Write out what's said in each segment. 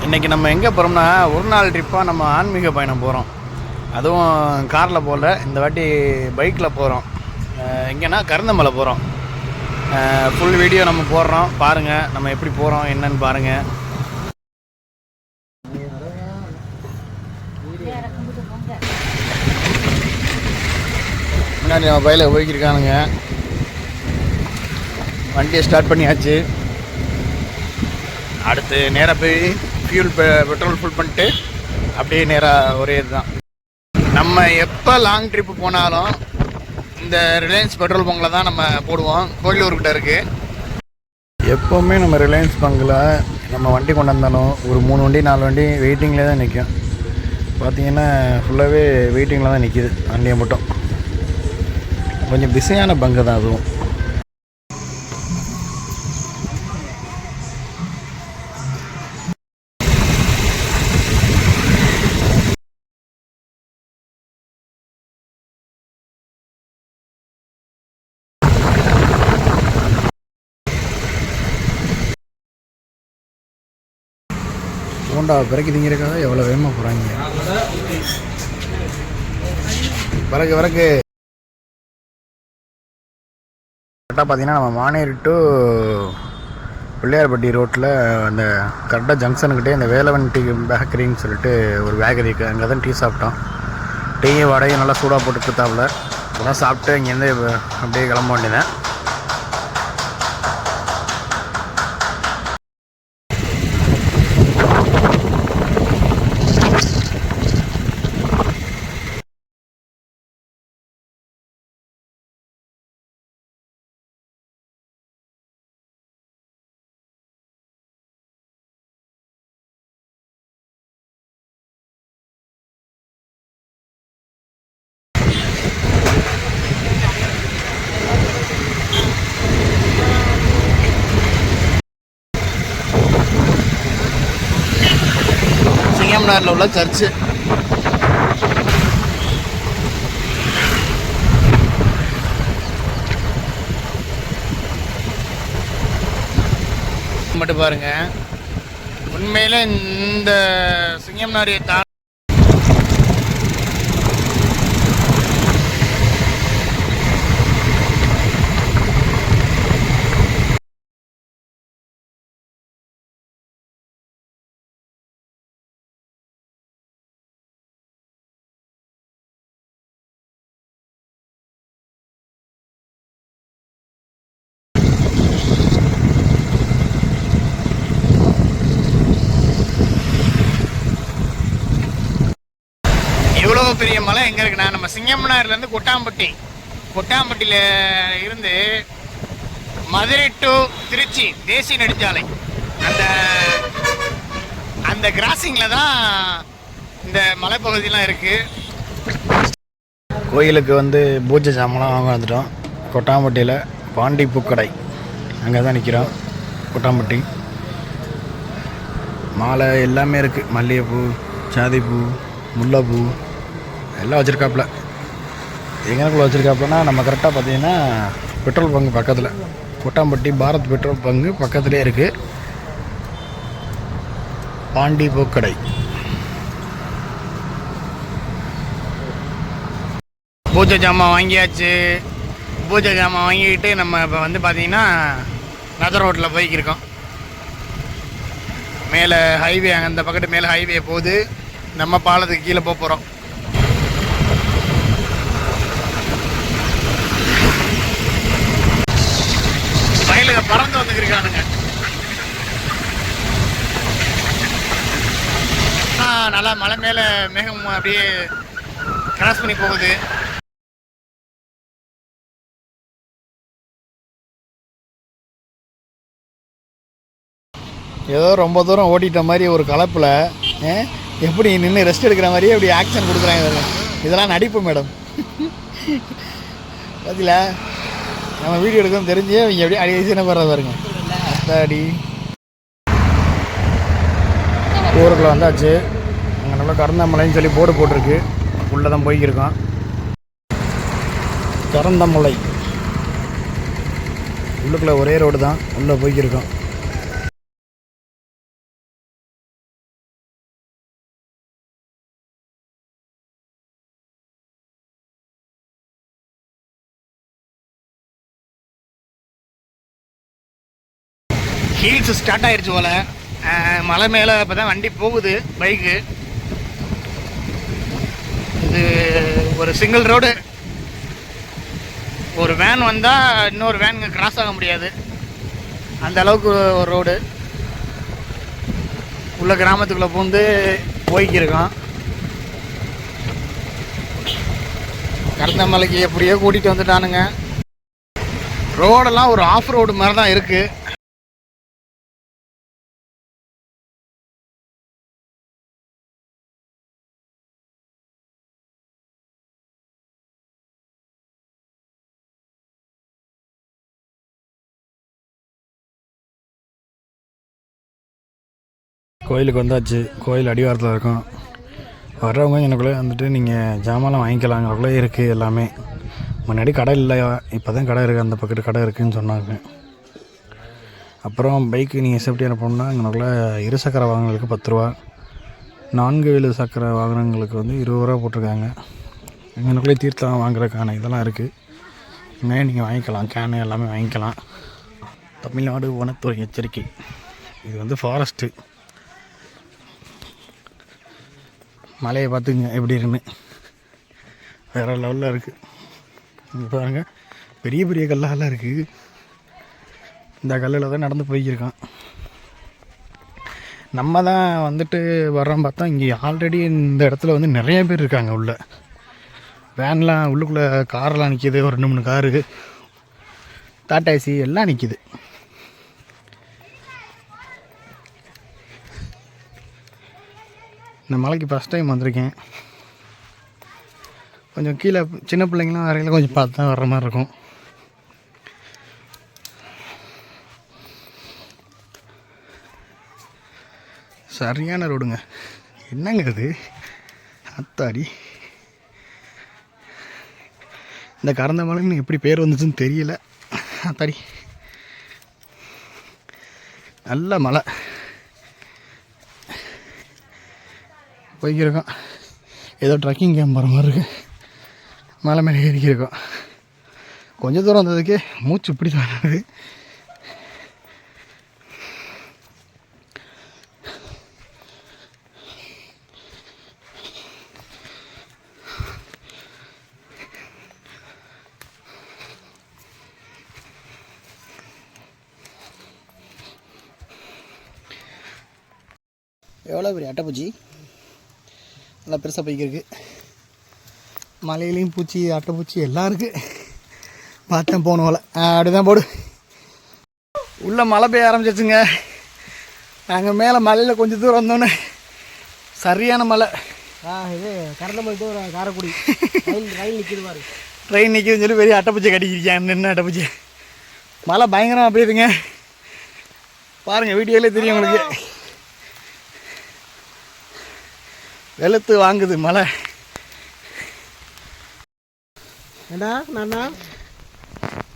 இன்றைக்கி நம்ம எங்கே போகிறோம்னா ஒரு நாள் ட்ரிப்பாக நம்ம ஆன்மீக பயணம் போகிறோம். அதுவும் காரில் போகல, இந்த வாட்டி பைக்கில் போகிறோம். எங்கேன்னா கருந்தமலை போகிறோம். ஃபுல் வீடியோ நம்ம போடுறோம், பாருங்கள். நம்ம எப்படி போகிறோம் என்னன்னு பாருங்கள். முன்னாடி நம்ம பையில் போய்க்கிருக்கானுங்க. வண்டியை ஸ்டார்ட் பண்ணியாச்சு. அடுத்து நேராக போய் பெட்ரோல் ஃபுல் பண்ணிட்டு அப்படியே நேராக ஒரே இதுதான். நம்ம எப்போ லாங் ட்ரிப்பு போனாலும் இந்த ரிலையன்ஸ் பெட்ரோல் பங்கில் தான் நம்ம போடுவோம். கோயிலூர்கிட்ட இருக்குது. எப்போவுமே நம்ம ரிலையன்ஸ் பங்கில் நம்ம வண்டி கொண்டு வந்தாலும் ஒரு 3 வண்டி 4 வண்டி வெயிட்டிங்கில் தான் நிற்கும். பார்த்திங்கன்னா ஃபுல்லாகவே வெயிட்டிங்கில் தான் நிற்கிது வண்டியை மட்டும். கொஞ்சம் பிஸியான பங்கு தான் அதுவும். ஹோண்டா பிறகு திங்கிறக்காக எவ்வளோ வேகமாக போகிறாங்க. பிறகு கரெக்டாக பார்த்தீங்கன்னா நம்ம மானேரி டு பிள்ளையார்பட்டி ரோட்டில் அந்த கரெக்டாக ஜங்ஷனுக்கிட்டே இந்த வேலவன் டீ பேக்கரின்னு சொல்லிட்டு ஒரு பேக்கரி இருக்குது. அங்கே தான் டீ சாப்பிட்டோம். டீயும் வடையும் நல்லா சூடாக போட்டு கொடுத்தாப்புல. அதெல்லாம் சாப்பிட்டு இங்கேருந்து அப்படியே கிளம்ப வேண்டியதேன். சிங்கம்னாரில் உள்ள சர்ச்சு. மட்டும் பாருங்க, உண்மையில இந்த சிங்கம்னாரியை இவ்வளோ பெரிய மலை எங்கே இருக்குன்னா, நம்ம சிங்கம்னார்லேருந்து கொட்டாம்பட்டியில் இருந்து மதுரை டு திருச்சி தேசிய நெடுஞ்சாலை அந்த கிராசிங்கில் தான் இந்த மலைப்பகுதியெலாம் இருக்குது. கோயிலுக்கு பூஜை சாமான்லாம் வாங்க வந்துட்டோம். கொட்டாம்பட்டியில் பாண்டி பூக்கடை அங்கே தான் நிற்கிறோம். கொட்டாம்பட்டி மாலை எல்லாமே இருக்குது. மல்லிகைப்பூ, சாதிப்பூ, முல்லைப்பூ எல்லாம் வச்சுருக்காப்புல. எங்கனக்குள்ள வச்சுருக்காப்புலனா நம்ம கரெக்டாக பார்த்தீங்கன்னா பெட்ரோல் பங்கு பக்கத்தில், கொட்டாம்பட்டி பாரத் பெட்ரோல் பங்கு பக்கத்துலேயே இருக்குது பாண்டி பூக்கடை. பூஜை ஜாமான் வாங்கியாச்சு. பூஜை ஜாமான் வாங்கிக்கிட்டு நம்ம இப்போ பார்த்தீங்கன்னா நகர் ரோட்டில் போய்க்கிருக்கோம். மேலே ஹைவே, அந்த பக்கத்து மேலே ஹைவே போகுது. நம்ம பாலத்துக்கு கீழே போகிறோம். வயலுக்கு பறந்து வந்துருக்கானுங்க. நல்லா மலை மேலே மேகம் அப்படியே கிராஸ் பண்ணி போகுது. ஏதோ ரொம்ப தூரம் ஓட்டிட்ட மாதிரி ஒரு கலப்பில் எப்படி நின்று ரெஸ்ட் எடுக்கிற மாதிரியே அப்படி ஆக்ஷன் கொடுக்குறாங்க. இதெல்லாம் நடிப்பு மேடம். பார்த்தீங்களா, நம்ம வீடியோ எடுக்கணும் தெரிஞ்சு அவங்க எப்படி அடிக்கடி போடுறது பாருங்க. அடி ஊருக்குள்ள வந்தாச்சு. அங்கே நல்லா கரந்தமலைன்னு சொல்லி போர்டு போட்டிருக்கு. உள்ளே தான் போய்க்கிருக்கோம். கரந்தமலை உள்ளுக்குள்ளே ஒரே ரோடு தான். உள்ளே போய்க்கிருக்கோம். ஹீல்ஸ் ஸ்டார்ட் ஆயிடுச்சு போல். மலை மேலே இப்போ தான் வண்டி போகுது பைக்கு. இது ஒரு சிங்கிள் ரோடு. ஒரு வேன் வந்தால் இன்னொரு வேனுங்க கிராஸ் ஆக முடியாது, அந்த அளவுக்கு ஒரு ரோடு. உள்ள கிராமத்துக்குள்ளே பூந்து போய்க்கிருக்கோம். கருந்தமலைக்கு எப்படியோ கூட்டிகிட்டு வந்துட்டானுங்க. ரோடெல்லாம் ஒரு ஆஃப் ரோடு மாதிரி தான் இருக்குது. கோயிலுக்கு வந்தாச்சு. கோயில் அடிவாரத்தில் இருக்கும். வர்றவங்க எனக்குள்ளே வந்துட்டு நீங்கள் ஜாமான்லாம் வாங்கிக்கலாங்கிறக்குள்ளே இருக்குது எல்லாமே. முன்னாடி கடை இல்லையா, இப்போ தான் கடை இருக்குது, அந்த பக்கத்து கடை இருக்குதுன்னு சொன்னாங்க. அப்புறம் பைக்கு நீங்கள் சேஃப்டியாக போகணுன்னா எங்களுக்குள்ளே இருசக்கர வாகனங்களுக்கு 10 ரூபா, 4 வீலு சக்கர வாகனங்களுக்கு வந்து 20 ரூபா போட்டிருக்காங்க. எங்களுக்குள்ளே தீர்த்தம் வாங்குறதுக்கான இதெல்லாம் இருக்குது. இனிமேல் நீங்கள் வாங்கிக்கலாம், கேனு எல்லாமே வாங்கிக்கலாம். தமிழ்நாடு வனத்துறை எச்சரிக்கை. இது வந்து ஃபாரஸ்ட்டு. மலையை பார்த்துங்க எப்படி இருக்குன்னு, வேறு லெவலில் இருக்குது. இங்கே பாருங்க, பெரிய பெரிய கல்லாலாம் இருக்குது. இந்த கல்லில் தான் நடந்து போய்க்கிருக்கான். நம்ம தான் வந்துட்டு வர்றோம் பார்த்தா இங்கே ஆல்ரெடி இந்த இடத்துல வந்து நிறைய பேர் இருக்காங்க. உள்ள வேன்லாம் உள்ளுக்குள்ளே காரெலாம் நிற்கிது. ஒரு 2-3 காரு, டாடாசி எல்லாம் நிற்கிது. இந்த மலைக்கு ஃபஸ்ட் டைம் வந்திருக்கேன். கொஞ்சம் கீழே சின்ன பிள்ளைங்களாம் வரையில் கொஞ்சம் பார்த்து தான் வர்ற மாதிரி இருக்கும். சரியான ரோடுங்க. என்னங்க இது, அத்தாடி. இந்த கறந்த மலைன்னு எப்படி பேர் வந்துச்சுன்னு தெரியல. அத்தாடி நல்ல மலை போய்க்கிருக்கோம். ஏதோ ட்ரக்கிங் கேம்ப் போகிற மாதிரி இருக்குது. மலை மேலே ஏறிக்கிருக்கோம். கொஞ்சம் தூரம் வந்ததுக்கே மூச்சு இப்படி தானது. எவ்வளோ பெரிய அட்டைப்பூச்சி, நல்லா பெருசாக போய்க்கிருக்கு. மலையிலையும் பூச்சி, அட்டைப்பூச்சி எல்லாம் இருக்குது. பார்த்தேன் போனோம்ல, அப்படி தான் போடு. உள்ளே மழை பெய்ய ஆரம்பிச்சிச்சுங்க. நாங்கள் மேலே மலையில் கொஞ்சம் தூரம் வந்தோன்னே சரியான மழை. இது கரந்தமலை டு காரைக்குடி ரயில் நிற்கிது பாரு. ட்ரெயின் நிற்கிதுன்னு சொல்லி பெரிய அட்டைப்பூச்சி கட்டிக்கிறியான். என்ன அட்டைப்பூச்சி, மழை பயங்கரமாக பெய்யுதுங்க. பாருங்கள், வீடியோலே தெரியும் உங்களுக்கு. வெளுத்து வாங்குது மழை. ஏண்டா நானா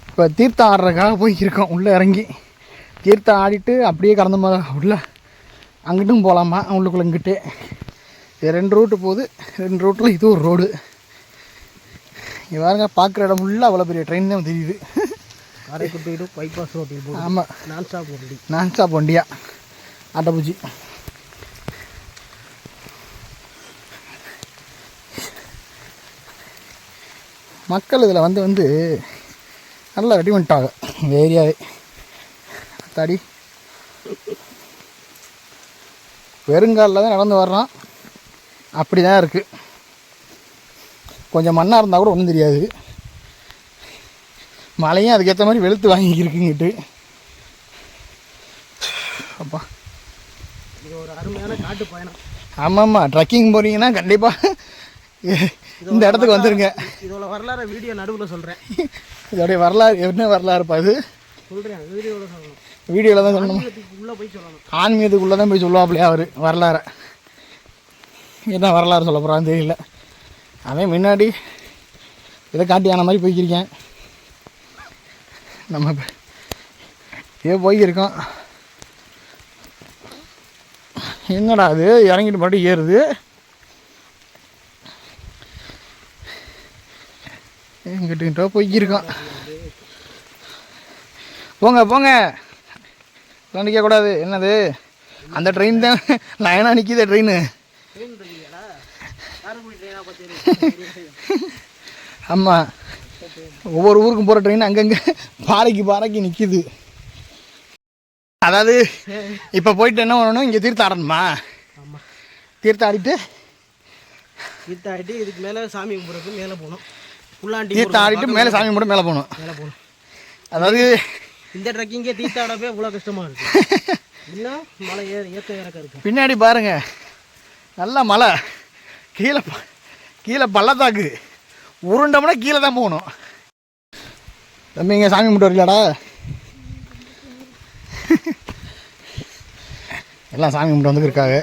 இப்போ தீர்த்தம் ஆடுறதுக்காக போய்க்கிருக்கோம். உள்ளே இறங்கி தீர்த்தம் ஆடிட்டு அப்படியே கறந்த மாதிரி உள்ள அங்கிட்டும் போகலாமா, உள்ளுக்குள்ளே இங்கிட்டு. இது 2 ரூட்டு போகுது. 2 ரூட்டில் இது ஒரு ரோடு. இங்கே பாருங்க, பார்க்குற இடம் ஃபுல்லாக அவ்வளோ பெரிய ட்ரெயின் தான் தெரியுது. காரைக்குடி டு பைபாஸ் ரோட்டில் போகுது. ஆமாம், நான் ஸ்டாப் வண்டியா அட்டைப்பூச்சி. மக்கள் இதில் வந்து நல்லா ரெடி பண்ணிட்டாங்க இந்த ஏரியாவே. தாடி வெறுங்காலில் தான் நடந்து வர்றோம். அப்படி தான் இருக்குது. கொஞ்சம் மண்ணாக இருந்தால் கூட ஒன்றும் தெரியாது. மழையும் அதுக்கேற்ற மாதிரி வெளுத்து வாங்கிக்கிருக்குங்கிட்டு. அப்பா, இது ஒரு அருமையான காட்டு பயணம். ஆமாம்மா, ட்ரக்கிங் போகிறீங்கன்னா கண்டிப்பாக இந்த இடத்துக்கு வந்துருங்க. இதோட வரலாறு வீடியோ நடுவில் சொல்கிறேன். இதோடைய வரலாறு என்ன வரலாறுப்பா அது சொல்கிறேன், வீடியோவில் சொல்லணும். வீடியோவில் தான் சொல்லணும். உள்ளே போய் சொல்லணும். ஆன்மீகத்துக்குள்ளே தான் போய் சொல்லுவாப்பிலையா அவர் வரலாறை. என்ன வரலாறு சொல்ல போகிறான்னு தெரியல. அவன் முன்னாடி இதை காட்டியான மாதிரி போய்க்கிருக்கேன். நம்ம இதே போய்க்கிருக்கோம். என்னடா அது, இறங்கிட்டு மறுபடியும் ஏறுது. எங்கிட்ட போய்க்கிருக்கோம். போங்க போங்க, எல்லாம் நிற்கக்கூடாது. என்னது அந்த ட்ரெயின் தான் லைனாக நிற்கிது ட்ரெயின். ஆமாம், ஒவ்வொரு ஊருக்கும் போகிற ட்ரெயின் அங்கங்கே பாறைக்கு நிற்கிது. அதாவது இப்போ போயிட்டு என்ன பண்ணணும், இங்கே தீர்த்தம் ஆடணுமா? ஆமாம், தீர்த்தம் ஆடிட்டு இதுக்கு மேலே சாமி கும்பிட்றதுக்கு மேலே போகணும். புல்லாண்டி தீர்த்தம் ஆடிட்டு மேலே சாமி கும்பிட்டு மேலே போகணும். அதாவது இந்த ட்ரெக்கிங்கே தீர்த்தம் ஆடவே இவ்வளோ கஷ்டமாக இருக்குது. இன்னும் மலை ஏற்ற இறக்க இருக்குது. பின்னாடி பாருங்க, நல்ல மலை, கீழே பள்ளத்தாக்கு, உருண்டோம்னா கீழே தான் போகணும். தம்பி இங்கே சாமி கும்பிட்டு வரலாடா? எல்லாம் சாமி கும்பிட்டு வந்துருக்காங்க.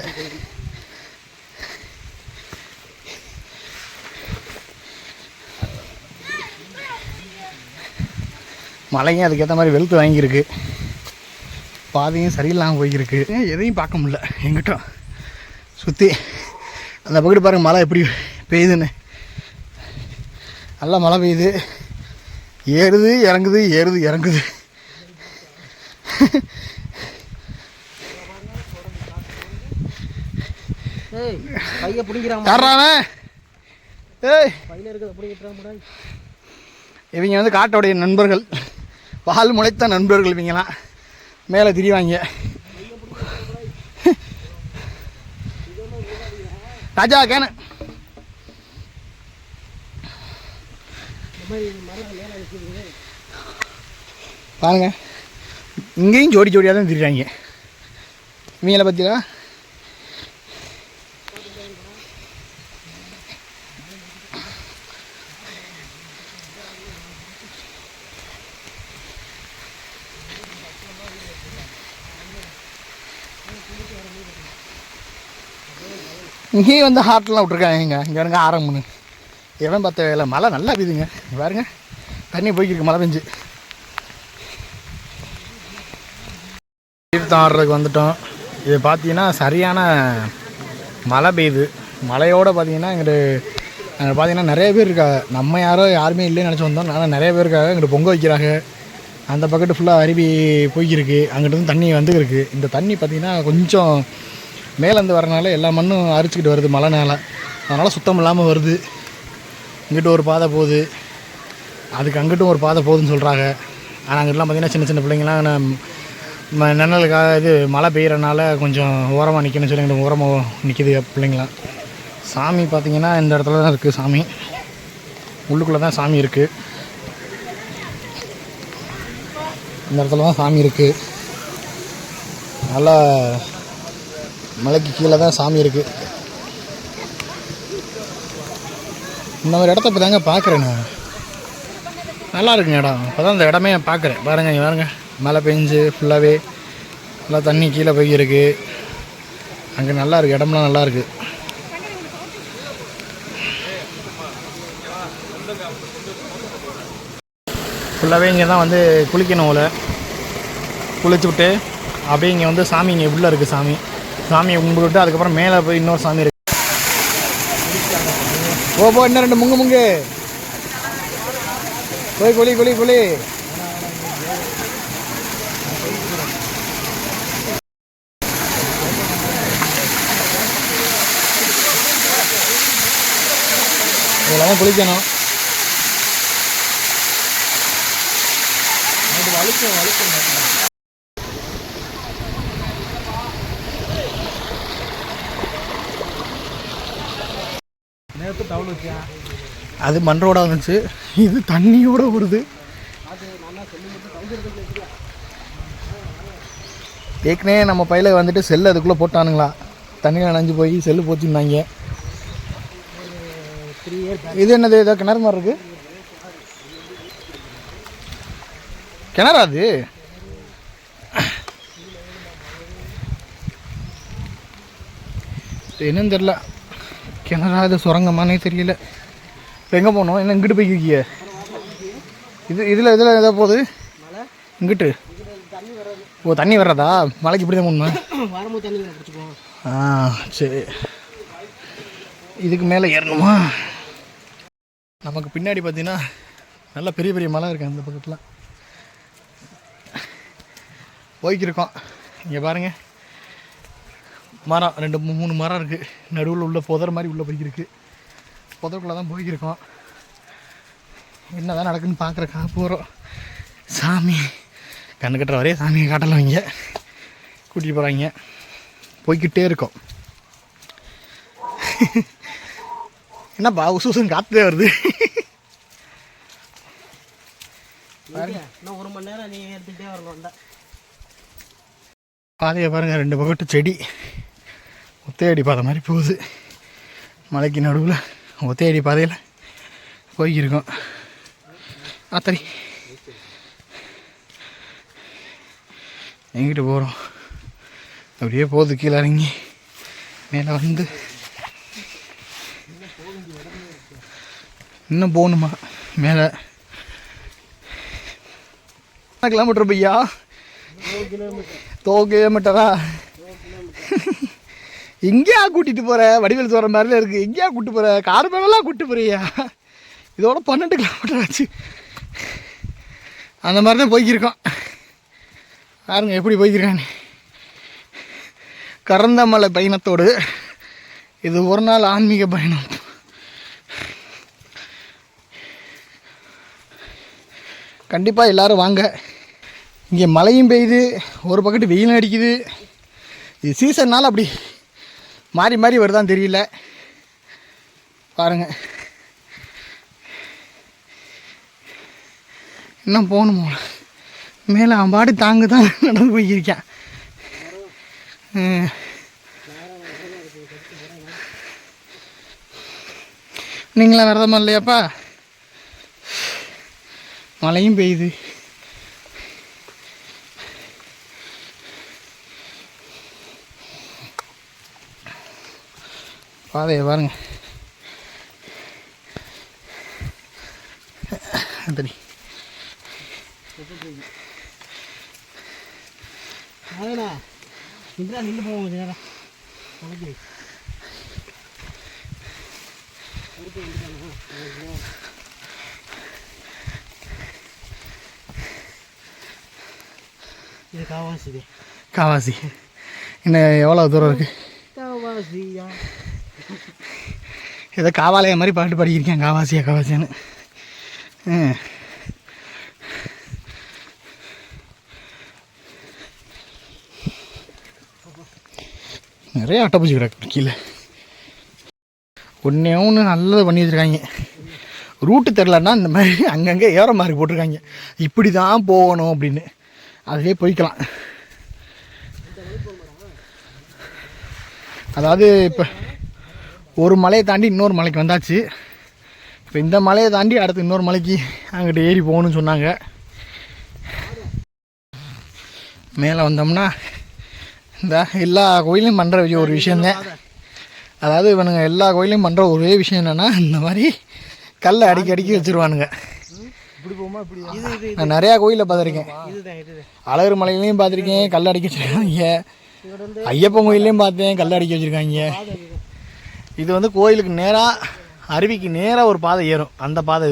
மழையும் அதுக்கேற்ற மாதிரி வெளுத்து வாங்கியிருக்கு. பாதையும் சரியில்லாமல் போய்கிருக்கு. எதையும் பார்க்க முடியல எங்கிட்டும் சுற்றி. அந்த பக்கத்து பாருங்கள் மழை எப்படி பெய்யுதுன்னு. நல்லா மழை பெய்யுது, ஏறுது இறங்குது. இவங்க வந்து காட்டோடைய நண்பர்கள், பால் முளைத்த நண்பர்கள். இவங்கெல்லாம் மேலே திரிவாங்க. ராஜா கேன பாருங்க, இங்கேயும் ஜோடியாக தான் திரிறாங்க. இவங்களை பற்றியா இங்கேயும் வந்து ஹார்ட்லாம் விட்ருக்காங்க. இங்கே இருங்க ஆரம்பம்னு எவன் பார்த்த வேலை. மழை நல்லா பெய்யுதுங்க பாருங்க, தண்ணி போய்க்கிருக்கு மழை பெஞ்சு. தீர்த்தம் ஆடுறதுக்கு வந்துட்டோம். இது பார்த்தீங்கன்னா சரியான மழை பெய்யுது. மழையோடு பார்த்தீங்கன்னா இங்கிட்டு பார்த்தீங்கன்னா நிறைய பேர் இருக்காங்க. நம்ம யாருமே இல்லைன்னு நினச்சி வந்தோம். ஆனால் நிறைய பேர் இருக்காங்க. இங்கிட்டு பொங்க வைக்கிறாங்க. அந்த பக்கெட்டு ஃபுல்லாக அருவி போய்க்கிருக்கு. அங்கிட்டு வந்து தண்ணி வந்துருக்கு. இந்த தண்ணி பார்த்திங்கன்னா கொஞ்சம் மேலேருந்து வரனால எல்லா மண்ணும் அரிச்சிக்கிட்டு வருது மழைனால. அதனால் சுத்தம் இல்லாமல் வருது. இங்கிட்ட ஒரு பாதை போகுது, அதுக்கு அங்கிட்டும் ஒரு பாதை போகுதுன்னு சொல்கிறாங்க. ஆனால் அங்கிட்டலாம் பார்த்திங்கன்னா சின்ன சின்ன பிள்ளைங்களாம் நிழலுக்காக இது மழை பெய்கிறனால கொஞ்சம் ஓரமாக நிற்கணும்னு சொல்லி எங்களுக்கு ஓரமாக நிற்கிது பிள்ளைங்களாம். சாமி பார்த்திங்கன்னா இந்த இடத்துல தான் இருக்குது. சாமி உள்ளுக்குள்ளே தான் சாமி இருக்குது. இந்த இடத்துல தான் சாமி இருக்குது. நல்லா மலைக்கு கீழே தான் சாமி இருக்குது. இந்த மாதிரி இடத்த இப்போ தாங்க பார்க்குறேன் நான். நல்லா இருக்குங்க இடம். இப்போ தான் இந்த இடமே பார்க்குறேன். பாருங்கள் இங்கே பாருங்க, மழை பெஞ்சு ஃபுல்லாகவே நல்லா தண்ணி கீழே போய்க்கிருக்கு. அங்கே நல்லா இருக்குது, இடம்லாம் நல்லா இருக்குது. ஃபுல்லாகவே இங்கே தான் வந்து குளிக்கணும். போல் குளிச்சு விட்டு அப்படியே இங்கே வந்து சாமி இங்கே உள்ளே இருக்குது. சாமியை கும்பிட்டு அதுக்கப்புறம் மேலே போய் இன்னொரு சாமி இருக்குது. போ இன்னும் 2 முங்கு போய் குளி இதெல்லாம் குளிக்கணும். அது மண்ணோட வந்துச்சு, இது தண்ணியோட வருது. ஏற்கனவே நம்ம பையில வந்துட்டு செல்லு அதுக்குள்ளே போட்டானுங்களா, தண்ணியில் நனைஞ்சு போய் செல்லு போச்சுருந்தாங்க. இது என்னது, ஏதோ கிணறு மாதிரி இருக்கு. கிணறா அது? என்னன்னு தெரியல, கிணறா இது சுரங்கமானே தெரியல. இப்போ எங்கே போகணும்? என்ன இங்கிட்டு போய்க்கிய? இதில் எதோ போகுது இங்கிட்டு. ஓ தண்ணி வர்றதா? மலைக்கு இப்படி தான் போகணுமா? சரி, இதுக்கு மேலே ஏறணுமா? நமக்கு பின்னாடி பார்த்தீங்கன்னா நல்லா பெரிய பெரிய மலை இருக்குது. அந்த பக்கத்தில் போய்க்கிருக்கோம். இங்கே பாருங்கள், மரம் 2-3 மரம் இருக்குது. நடுவில் உள்ள புதர் மாதிரி உள்ளே போய்க்கிருக்கு. புதருக்குள்ளே தான் போய்க்கிருக்கோம். என்ன தான் நடக்குதுன்னு பார்க்குறக்கா போகிறோம். சாமி கண்ணு கட்டுற வரையே சாமியை காட்டலாம். இங்கே கூட்டிகிட்டு போகிறாங்க. போய்கிட்டே இருக்கோம். என்னப்பா உசுசுன்னு காற்றுதே வருது. இன்னும் 1 மணி நேரம் நீங்கள் எடுத்துகிட்டே வரணும்டா. பாதையை பாருங்கள், 2 பக்கத்து செடி ஒத்தையடி பாதை மாதிரி போகுது. மலைக்கு நடுவில் ஒத்தையடி பாதையில் போய்க்கிருக்கோம். ஆத்தரி எங்கிட்ட போகிறோம். அப்படியே போகுது. கீழே இறங்கி மேலே வந்து இன்னும் போகணுமா மேலே. கிலோமீட்டர் பையா? 2 கிலோமீட்டரா? எங்கேயா கூட்டிகிட்டு போகிற? வடிவேல் சொல்கிற மாதிரிலாம் இருக்குது. எங்கேயா கூப்பிட்டு போகிற? கார் மேலாம் கூப்பிட்டு போகிறியா? இதோட 12 கிலோமீட்டர் ஆச்சு. அந்த மாதிரி தான் போய்க்கிருக்கோம். பாருங்க எப்படி போய்க்கிருக்கான்னு. கரந்தமலை பயணத்தோடு இது ஒரு நாள் ஆன்மீக பயணம். கண்டிப்பாக எல்லோரும் வாங்க. இங்கே மழையும் பெய்யுது, ஒரு பக்கத்து வெயிலும் அடிக்குது. இது சீசன்னால் அப்படி மாறி மாறி வருதான்னு தெரியல. பாருங்கள், இன்னும் போகணுமோ மேலே. அவன் பாடு தாங்க தான் நடந்து போய்க்கிருக்கான். நீங்களாம் விரதமா இல்லையாப்பா? மழையும் பெய்யுது. பாதையை பாருங்க. சரி, நின்று போவோம் நேரம். இது காவாசி. காவாசி இன்னும் எவ்வளோ தூரம் இருக்குது? காவாசியா ஏதோ காவாலய மாதிரி பாட்டு பாடிக்கிருக்கேன். காவாசியா காவாசியான்னு. நிறைய அட்டைப்பூச்சி கிடக்கு கீழே. ஒன்று நல்லது பண்ணி வச்சுருக்காங்க. ரூட்டு தெரிலன்னா இந்த மாதிரி அங்கங்கே ஏற மாதிரி போட்டிருக்காங்க. இப்படி தான் போகணும் அப்படின்னு. அதிலே போய்க்கலாம். அதாவது இப்போ ஒரு மலையை தாண்டி இன்னொரு மலைக்கு வந்தாச்சு. இப்போ இந்த மலையை தாண்டி அடுத்து இன்னொரு மலைக்கு அங்கிட்ட ஏறி போகணும்னு சொன்னாங்க. மேலே வந்தோம்னா இந்த எல்லா கோயிலையும் பண்ணுற ஒரு விஷயந்தான். அதாவது இவனுங்க எல்லா கோயிலையும் பண்ணுற ஒரே விஷயம் என்னென்னா, இந்த மாதிரி கல்லை அடிக்கி வச்சுருவானுங்க. நான் நிறையா கோயிலில் பார்த்துருக்கேன். அழகர் மலையிலையும் பார்த்துருக்கேன், கல் அடிக்க வச்சுருக்காங்க. ஐயப்பன் கோயிலையும் பார்த்தேன், கல் அடிக்க வச்சுருக்காங்க. இது வந்து கோயிலுக்கு நேராக, அருவிக்கு நேராக ஒரு பாதை ஏறும். அந்த பாதை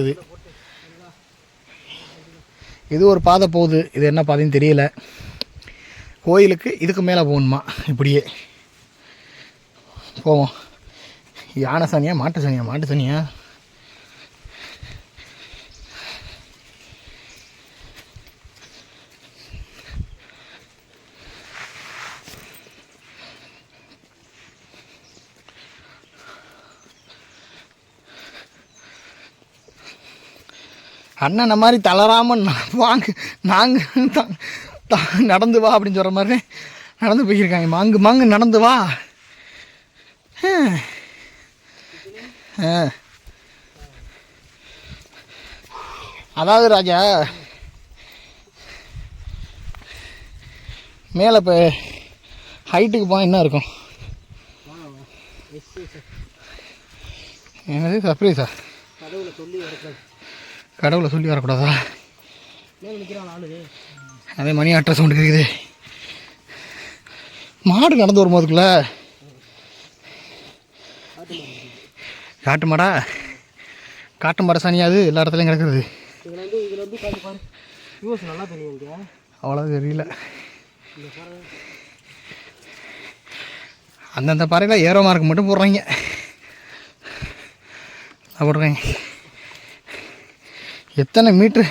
இது ஒரு பாதை போகுது. இது என்ன பாதைன்னு தெரியல. கோயிலுக்கு இதுக்கு மேலே போகணுமா? இப்படியே போவோம். யானை சனியா மாட்டு சனியா? மாட்டு சனியா? அண்ணன் மாதிரி தளராமல் வாங்க நாங்கள் நடந்து வா அப்படின்னு சொல்கிற மாதிரி நடந்து போயிருக்காங்க. மாங்கு நடந்து வா. அதாவது ராஜா, மேலே இப்போ ஹைட்டுக்கு போனால் என்ன இருக்கும்? என்னது சர்ப்ரைஸா? கடவுளை சொல்லி வரக்கூடாதா? அதே மணி ஆட்ட சவுண்டு கேட்குது. மாடு நடந்து வரும்போதுக்குள்ள காட்டு மாடா? காட்டு மாடை சனியாது எல்லா இடத்துலையும் கிடக்குது. அவ்வளோ தெரியல. அந்தந்த பாறையில் ஏரோ மார்க் மட்டும் போடுறாங்க. போடுறாங்க எத்தனை மீட்ரு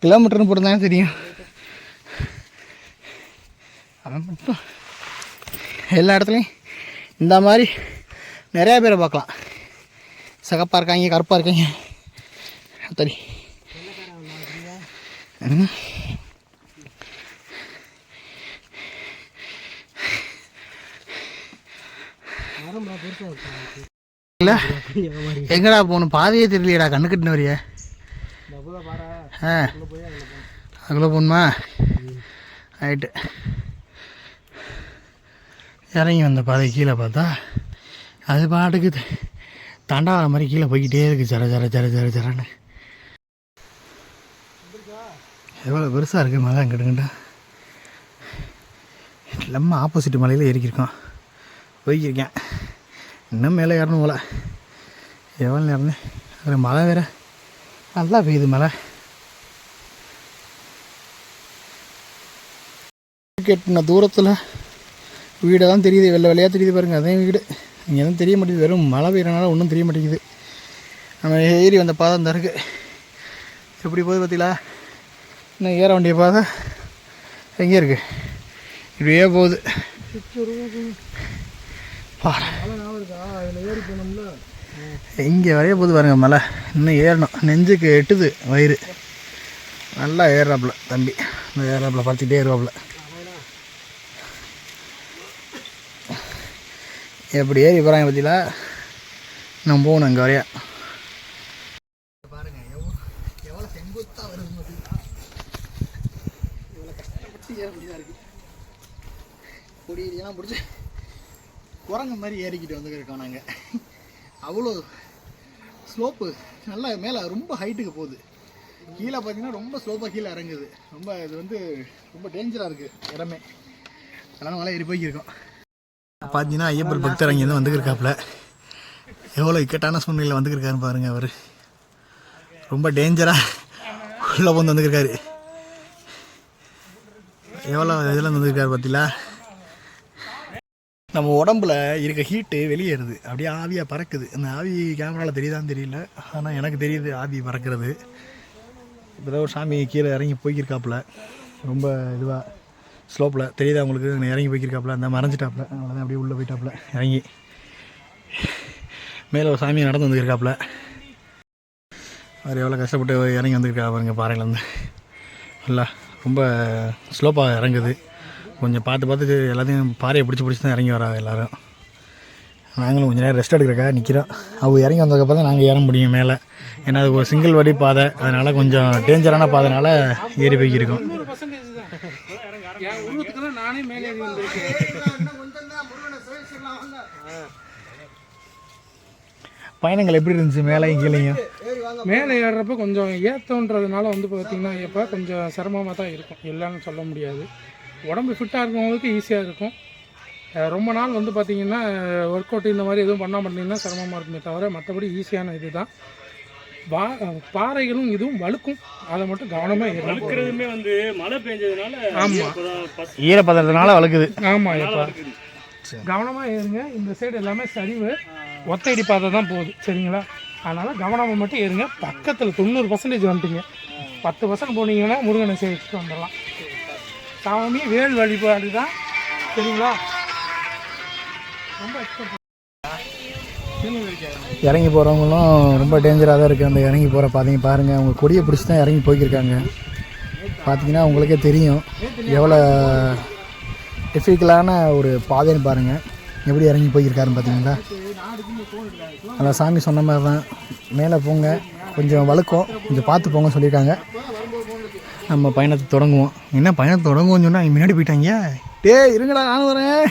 கிலோமீட்டர்னு போட்டுருந்தாலும் தெரியும். அவன் மட்டும் எல்லா இடத்துலையும் இந்த மாதிரி நிறையா பேரை பார்க்கலாம். சிகப்பாக இருக்காங்க, கருப்பாக இருக்காங்க. சரி இல்லை எங்கடா போகணும் பாதையே தெரியலையடா, கண்ணு கட்டின வரைய. அதுக்குள்ளே போகணுமா? ரைட்டு. இறங்கி வந்த பாதை கீழே பார்த்தா அது பாட்டுக்கு தண்டாகிற மாதிரி கீழே போய்கிட்டே இருக்குது. ஜர ஜர ஜர ஜர ஜரன்னு எவ்வளோ பெருசாக இருக்குது மலை. அங்கிட்டுங்கிட்ட நம்ம ஆப்போசிட் மலையில் ஏறிக்கிருக்கோம், போய்க்கிருக்கேன். இன்னும் மேலே ஏறணும் போல. எவ்வளோ நேரம் அதில் மழை வேறு நல்லா பெய்யுது மழை. கெட்டின தூரத்தில் வீடை தான் தெரியுது, வெள்ளை வெள்ளையாக தெரியுது பாருங்கள். அதே வீடு இங்கே எதுவும் தெரிய மாட்டேங்குது, வெறும் மழை பெய்யறனால ஒன்றும் தெரிய மாட்டேங்குது. நம்ம ஏறி வந்த பாதை தான் இருக்குது. எப்படி போகுது பார்த்தீங்களா? இன்னும் ஏற வேண்டிய பாதை எங்கே இருக்குது? இப்படியே போகுது. இங்கே வரைய போகுது பாருங்கள் மலை. இன்னும் ஏறணும், நெஞ்சுக்கு எட்டுது வயிறு. நல்லா ஏறாப்புல தம்பி, இந்த ஏறாப்புல பார்த்துக்கிட்டே ஏறுவாப்புல. எப்படி ஏறி போகிறாங்க பார்த்தீங்களா? நான் போகணும் இங்கே வரையா. பாருங்க எவ்வளோ செங்குத்தாக வருது பார்த்தீங்களா? இவ்வளோ கஷ்டப்பட்டு ஏற வேண்டியதாக இருக்குது. கொடியெல்லாம் பிடிச்சி குரங்கு மாதிரி ஏறிக்கிட்டு வந்துருக்கோம் நாங்கள். அவ்வளோ ஸ்லோப்பு நல்லா மேலே ரொம்ப ஹைட்டுக்கு போகுது. கீழே பார்த்தீங்கன்னா ரொம்ப ஸ்லோப்பாக கீழே இறங்குது. ரொம்ப இது வந்து ரொம்ப டேஞ்சராக இருக்குது இடமே. அதனால் மலை ஏறி போய்க்கிருக்கோம். பார்த்தீங்கன்னா ஐயப்பர் பக்தர் அங்கேருந்து வந்துருக்காப்புல. எவ்வளோ இக்கட்டான சூழ்நிலையில் வந்துருக்காருன்னு பாருங்கள். அவர் ரொம்ப டேஞ்சராக உள்ளே வந்து வந்துருக்காரு. எவ்வளோ இதில் வந்துருக்காரு பார்த்தீங்களா? நம்ம உடம்புல இருக்க ஹீட்டு வெளியேறுது, அப்படியே ஆவியாக பறக்குது. அந்த ஆவி கேமராவில் தெரியுதான்னு தெரியல, ஆனால் எனக்கு தெரியுது ஆவி பறக்கிறது. இப்போ ஒரு சாமி கீழே இறங்கி போய்க்கிருக்காப்புல, ரொம்ப இதுவாக ஸ்லோப்பில் தெரியுதா உங்களுக்கு? இறங்கி போய்க்கிருக்காப்புல, அந்த மறைஞ்சிட்டாப்புல. அவ்வளோதான், அப்படியே உள்ளே போயிட்டாப்புல இறங்கி. மேலே ஒரு சாமி நடந்து வந்துருக்காப்புல. அவர் எவ்வளோ கஷ்டப்பட்டு இறங்கி வந்துருக்கா பாருங்க பாறையிலேருந்து. இல்லை ரொம்ப ஸ்லோப்பாக இறங்குது. கொஞ்சம் பார்த்து எல்லாத்தையும் பாறையை பிடிச்சி தான் இறங்கி வரா எல்லோரும். நாங்களும் கொஞ்சம் நேரம் ரெஸ்ட் எடுக்கிறக்கா நிற்கிறோம். அவங்க இறங்கி வந்ததுக்கப்புறம் தான் நாங்கள் ஏற முடியும் மேலே. ஏன்னா அது ஒரு சிங்கிள் வடி பாதை, அதனால் கொஞ்சம் டேஞ்சரான பாதைனால ஏறி போய்க்கிருக்கோம். பயணங்கள் எப்படி இருந்துச்சு மேலேயும் கீழேயும்? மேலே ஏறுறப்ப கொஞ்சம் ஏற்றன்றதுனால வந்து பார்த்திங்கன்னா இப்போ கொஞ்சம் சிரமமாக தான் இருக்கும், இல்லைன்னு சொல்ல முடியாது. உடம்பு ஃபிட்டாக இருக்கவங்களுக்கு ஈஸியாக இருக்கும். ரொம்ப நாள் வந்து பார்த்திங்கன்னா ஒர்க் அவுட் இந்த மாதிரி எதுவும் பண்ணால் பண்ணிங்கன்னா சிரமமாக இருக்குமே தவிர மற்றபடி ஈஸியான இது தான். பாறைகளும் இதுவும் வழுக்கும், அதை மட்டும் கவனமாக வழுக்கிறதுமே வந்து மழை பெஞ்சதுனால. ஆமாம், ஈரப்பதத்தினால வழுக்குது. ஆமாம், இப்போ கவனமாக ஏறுங்க. இந்த சைடு எல்லாமே சரிவு, ஒத்தையடி பாதை தான் போகுது, சரிங்களா? அதனால் கவனமாக மட்டும் ஏறுங்க. பக்கத்தில் 90% வந்துட்டீங்க. 10% போனீங்கன்னா முருகனை சேவிச்சுட்டு வந்துடலாம். சாமி வேல் வழிபாடு தான், சரிங்களா? ரொம்ப எக்ஸ்பெக்ட். இறங்கி போகிறவங்களும் ரொம்ப டேஞ்சராக தான் இருக்குது. அந்த இறங்கி போகிற பாதைங்க பாருங்கள். அவங்க கொடியை பிடிச்சி தான் இறங்கி போய்க்கிருக்காங்க. பார்த்தீங்கன்னா உங்களுக்கே தெரியும் எவ்வளோ டிஃபிகல்ட்டான ஒரு பாதைன்னு பாருங்கள். எப்படி இறங்கி போய்க்கிருக்காருன்னு பார்த்தீங்களா? அதான் சாமி சொன்ன மாதிரி தான், மேலே போங்க, கொஞ்சம் வழுக்கும், கொஞ்சம் பார்த்து போங்க சொல்லியிருக்காங்க. நம்ம பயணத்தை தொடங்குவோம். என்ன பயணத்தை தொடங்குவோம்னு சொன்னால் முன்னாடி போயிட்டாங்க. இருங்கடா நானும் வரேன்.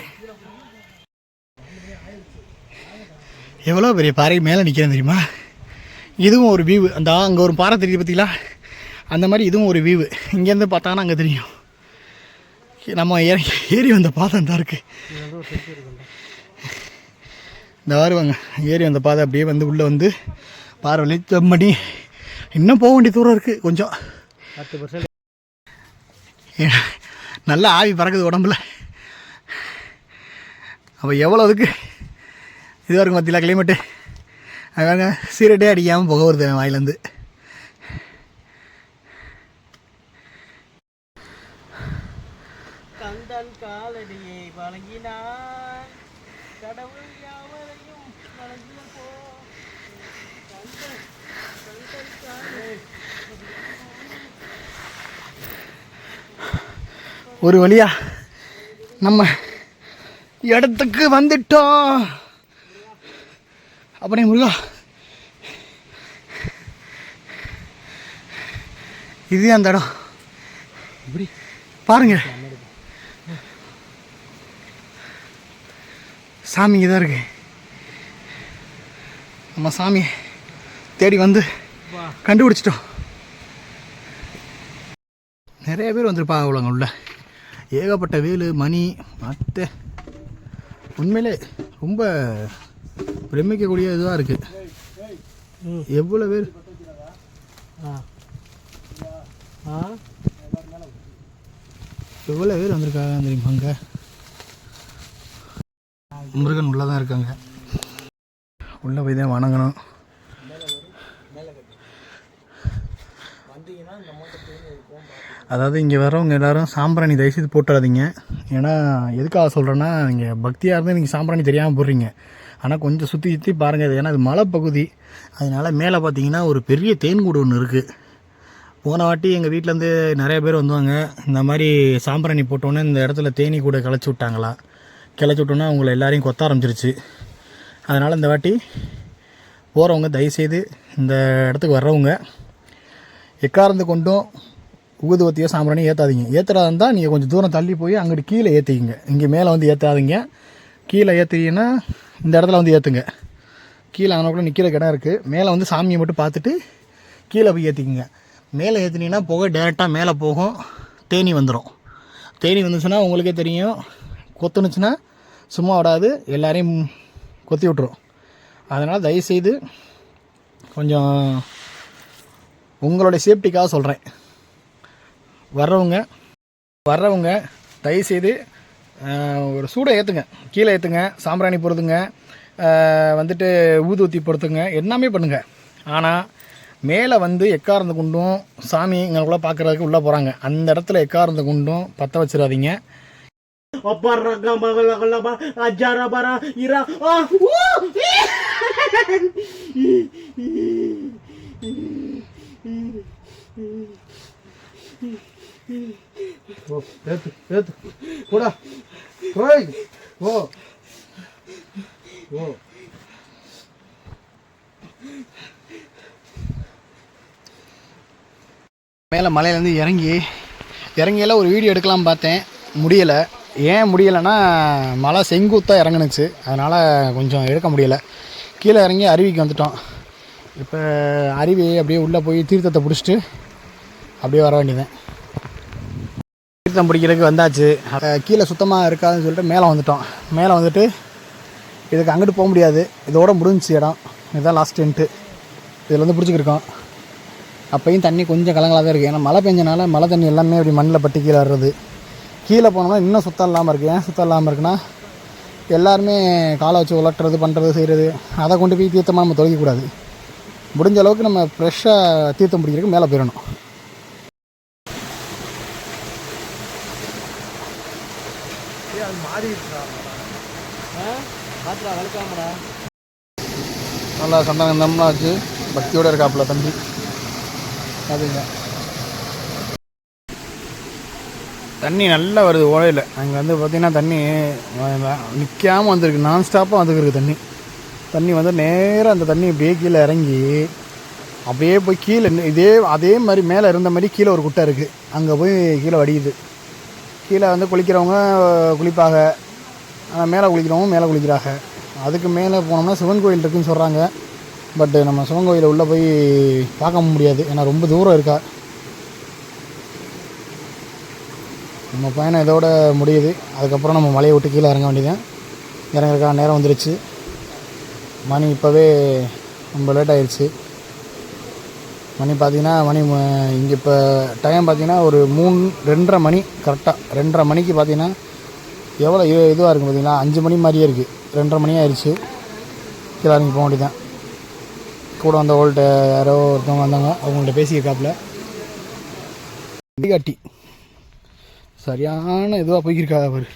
எவ்வளோ பெரிய பாறை மேலே நிற்கிறேன் தெரியுமா? இதுவும் ஒரு வியூவு. அந்த அங்கே ஒரு பாறை தெரியுது பார்த்தீங்களா? அந்த மாதிரி இதுவும் ஒரு வியூவு. இங்கேருந்து பார்த்தாங்கன்னா அங்கே தெரியும். நம்ம ஏறி வந்த பாதை தான் இருக்குது. இந்த வருவாங்க ஏறி வந்த பாதை அப்படியே வந்து உள்ளே வந்து பாறை வழி ஜம்மடி. இன்னும் போக வேண்டிய தூரம் இருக்குது கொஞ்சம். 10% நல்லா ஆவி பறக்குது உடம்புல. அப்போ எவ்வளோதுக்கு இதுவாக இருக்கும் பார்த்தீங்களா கிளைமேட்டு. அதாங்க சீரட்டே அடிக்காமல் புகை வருது என் வாயிலேருந்து. கந்தன் காலடியை வழங்கினான் கடவுள் யாவரையும் வழங்கிய போ. ஒரு வழியா நம்ம இடத்துக்கு வந்துட்டோம். அப்படியே முருகா, இது அந்த இடம். இப்படி பாருங்க, சாமி இங்கே தான் இருக்கு. நம்ம சாமியை தேடி வந்து கண்டுபிடிச்சிட்டோம். நிறைய பேர் வந்திருப்பாங்க அவ்வளோங்க உள்ள. ஏகப்பட்ட வேலு மணி அத்தை. உண்மையிலே ரொம்ப பிரமிக்கக்கூடிய இதுவாக இருக்குது. எவ்வளோ பேர் எவ்வளோ பேர் வந்திருக்காங்க தெரியுமா? அங்கே முருகன் உள்ளே தான் இருக்காங்க. உள்ளே போய் தான் வணங்கணும். அதாவது இங்கே வரவங்க எல்லோரும் சாம்பிராணி தயவுசெய்து போட்டுறாதீங்க. ஏன்னா எதுக்காக சொல்கிறேன்னா, நீங்கள் பக்தியாக இருந்து நீங்கள் சாம்பிராணி தெரியாமல் போடுறீங்க. ஆனால் கொஞ்சம் சுற்றி சுற்றி பாருங்கள். இது ஏன்னா அது மலைப்பகுதி, அதனால் மேலே பார்த்தீங்கன்னா ஒரு பெரிய தேன்கூடு ஒன்று இருக்குது. போன வாட்டி எங்கள் வீட்டிலேருந்து நிறைய பேர் வந்தாங்க. இந்த மாதிரி சாம்பிராணி போட்டோன்னே இந்த இடத்துல தேனி கூட கிளச்சி விட்டாங்களா. கிளச்சி விட்டோன்னா அவங்கள எல்லாரையும் கொத்த ஆரம்பிச்சிருச்சு. அதனால் இந்த வாட்டி போகிறவங்க தயவுசெய்து இந்த இடத்துக்கு வர்றவங்க எக்காரந்து கொண்டும் ஊதுவத்தியோ சாம்பிராணி ஏற்றாதீங்க. ஏற்றுறதா இருந்தால் நீங்கள் கொஞ்சம் தூரம் தள்ளி போய் அங்கிட்டு கீழே ஏற்றிக்கிங்க. இங்கே மேலே வந்து ஏற்றாதீங்க. கீழே ஏற்றுறீங்கன்னா இந்த இடத்துல வந்து ஏற்றுங்க. கீழே அங்கனக்குள்ள நிற்கிற இடம் இருக்குது. மேலே வந்து சாமியை மட்டும் பார்த்துட்டு கீழே போய் ஏற்றிக்கிங்க. மேலே ஏற்றினீங்கன்னா புகை டேரெக்டாக மேலே போகும், தேனி வந்துடும். தேனி வந்துச்சுன்னா உங்களுக்கே தெரியும், கொத்துனுச்சுன்னா சும்மா விடாது, எல்லாரையும் கொத்தி விட்டுரும். அதனால் தயவுசெய்து கொஞ்சம் உங்களுடைய சேஃப்டிக்காக சொல்கிறேன். வர்றவங்க தயவுசெய்து ஒரு சூடை ஏற்றுங்க, கீழே ஏற்றுங்க, சாம்பிராணி பொறுத்துங்க, வந்துட்டு ஊதுவத்தி பொறுத்துங்க, எல்லாமே பண்ணுங்கள். ஆனால் மேலே வந்து எக்காரந்த குண்டும் சாமி எங்களுக்குள்ளே பார்க்குறதுக்கு உள்ளே போகிறாங்க. அந்த இடத்துல எக்காரந்த குண்டும் பற்ற வச்சிடாதீங்க. போடா ஓ ஓ மேலே மலையிலேருந்து இறங்கியெல்லாம் ஒரு வீடியோ எடுக்கலாம் பார்த்தேன், முடியலை. ஏன் முடியலைன்னா மலை செங்குத்தாக இறங்குனுச்சு, அதனால் கொஞ்சம் எடுக்க முடியலை. கீழே இறங்கி அருவிக்கு வந்துட்டோம். இப்போ அருவி அப்படியே உள்ளே போய் தீர்த்தத்தை பிடிச்சிட்டு அப்படியே வர வேண்டியது. தீர்த்தம் பிடிக்கிறதுக்கு வந்தாச்சு. கீழே சுத்தமாக இருக்காதுன்னு சொல்லிட்டு மேலே வந்துட்டோம். மேலே வந்துட்டு இதுக்கு அங்கிட்டு போக முடியாது, இதோட முடிஞ்சிச்சு இடம். இதுதான் லாஸ்ட் டென்ட்டு. இதில் வந்து பிடிச்சிக்கிருக்கோம். அப்பையும் தண்ணி கொஞ்சம் கலங்களாக தான் இருக்குது. ஏன்னா மழை பெஞ்சனால மழை தண்ணி எல்லாமே அப்படி மண்ணில் பட்டு கீழே வர்றது. கீழே போனோம்னா இன்னும் சுத்தம் இல்லாமல் இருக்குது. ஏன் சுத்தம் இல்லாமல் இருக்குன்னா, எல்லாருமே காலை வச்சு உலட்டுறது பண்ணுறது செய்கிறது, அதை கொண்டு போய் தீர்த்தமாக நம்ம தொலைக்கக்கூடாது. முடிஞ்ச அளவுக்கு நம்ம ஃப்ரெஷ்ஷாக தீர்த்தம் பிடிக்கிறதுக்கு மேலே போயிடணும். நல்லா சந்தனம்லாம் வச்சு பக்தியோடு இருக்காப்புல தம்பி. அதுங்க தண்ணி நல்லா வருது ஓடையில். அங்கே வந்து பார்த்திங்கன்னா தண்ணி நிற்காமல் வந்திருக்கு, நான் ஸ்டாப்பாக வந்துருக்கு. தண்ணி வந்து நேராக அந்த தண்ணி இப்படியே கீழே இறங்கி அப்படியே போய் கீழே அதே மாதிரி மேலே இருந்த மாதிரி கீழே ஒரு குட்டை இருக்குது, அங்கே போய் கீழே வடியுது. கீழே வந்து குளிக்கிறவங்க குளிப்பாங்க, மேலே குளிக்கிறவங்க மேலே குளிக்கிறாங்க. அதுக்கு மேலே போனோம்னா சிவன் கோயில் இருக்குதுன்னு சொல்கிறாங்க. பட்டு நம்ம சிவன் கோயிலை உள்ளே போய் பார்க்க முடியாது, ஏன்னா ரொம்ப தூரம் இருக்கா. நம்ம பயணம் இதோட முடியுது. அதுக்கப்புறம் நம்ம மலையை விட்டு கீழே இறங்க வேண்டியதான். இறங்குறதுக்கான நேரம் வந்துருச்சு. மணி இப்போவே ரொம்ப லேட் ஆகிடுச்சு. மணி பார்த்திங்கன்னா இங்கே இப்போ டைம் பார்த்திங்கன்னா ஒரு 2:30 மணி. கரெக்டாக 2:30 மணிக்கு பார்த்திங்கன்னா எவ்வளோ இதுவாக இருக்குது பார்த்தீங்களா, 5 மணி மாதிரியே இருக்குது. 2:30 மணி ஆயிடுச்சு. கீழே இறங்கி போக வேண்டியதான். கூட வந்த ஓல்ட்ட யாரோ ஒருத்தவங்க வந்தாங்க, அவங்கள்ட்ட பேசியிருக்காப்புல. வடிகாட்டி சரியான இதுவாக போய்க்கிருக்காங்க அவர்.